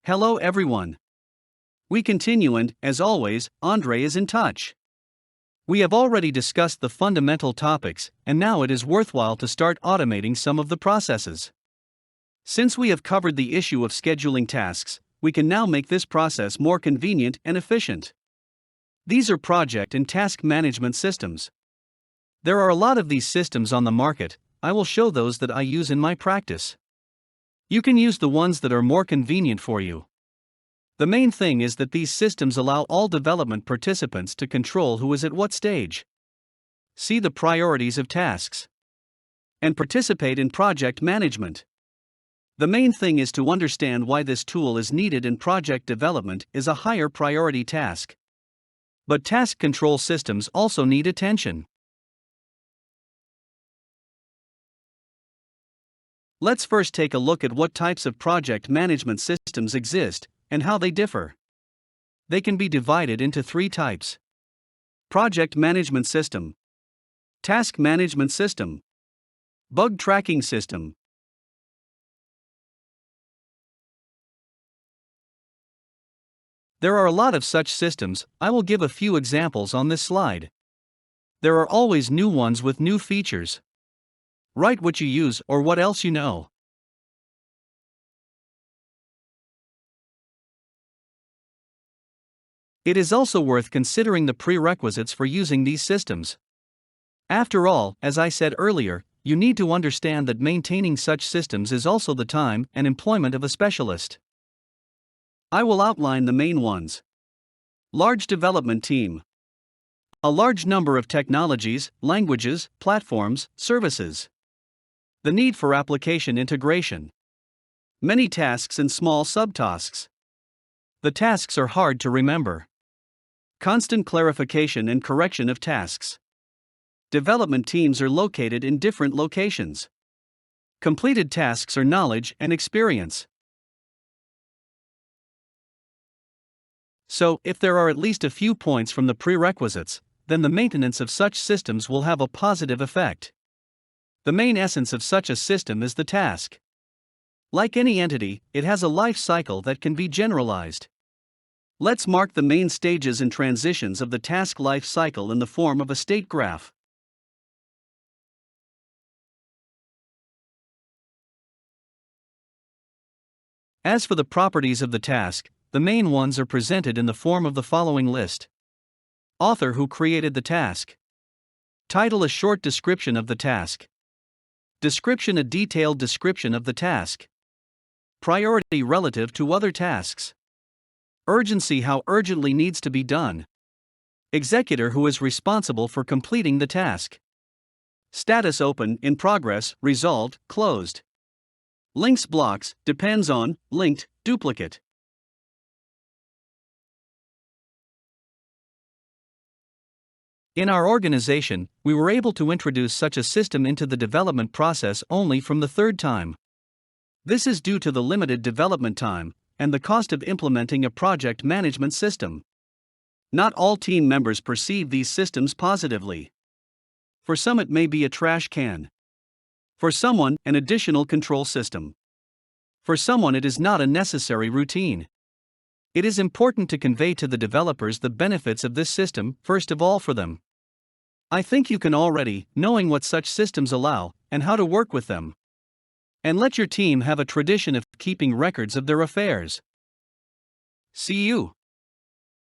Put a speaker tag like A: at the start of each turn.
A: Hello everyone. We continue and, as always, Andre is in touch. We have already discussed the fundamental topics, and now it is worthwhile to start automating some of the processes. Since we have covered the issue of scheduling tasks, we can now make this process more convenient and efficient. These are project and task management systems. There are a lot of these systems on the market. I will show those that I use in my practice. You can use the ones that are more convenient for you. The main thing is that these systems allow all development participants to control who is at what stage, see the priorities of tasks, and participate in project management. The main thing is to understand why this tool is needed in project development is a higher priority task. But task control systems also need attention. Let's first take a look at what types of project management systems exist and how they differ. They can be divided into three types: project management system, task management system, bug tracking system. There are a lot of such systems. I will give a few examples on this slide. There are always new ones with new features. Write what you use or what else you know. It is also worth considering the prerequisites for using these systems. After all, as I said earlier, you need to understand that maintaining such systems is also the time and employment of a specialist. I will outline the main ones. Large development team. A large number of technologies, languages, platforms, services. The need for application integration. Many tasks and small subtasks. The tasks are hard to remember. Constant clarification and correction of tasks. Development teams are located in different locations. Completed tasks are knowledge and experience. So, if there are at least a few points from the prerequisites, then the maintenance of such systems will have a positive effect. The main essence of such a system is the task. Like any entity, it has a life cycle that can be generalized. Let's mark the main stages and transitions of the task life cycle in the form of a state graph. As for the properties of the task, the main ones are presented in the form of the following list. Author who created the task. Title a short description of the task. Description a detailed description of the task. Priority relative to other tasks. Urgency how urgently needs to be done. Executor who is responsible for completing the task. Status open, in progress, resolved, closed. Links blocks, depends on, linked, duplicate. In our organization, we were able to introduce such a system into the development process only from the third time. This is due to the limited development time and the cost of implementing a project management system. Not all team members perceive these systems positively. For some, it may be a trash can. For someone, an additional control system. For someone, it is not a necessary routine. It is important to convey to the developers the benefits of this system, first of all for them. I think you can already, knowing what such systems allow, and how to work with them. And let your team have a tradition of keeping records of their affairs. See you.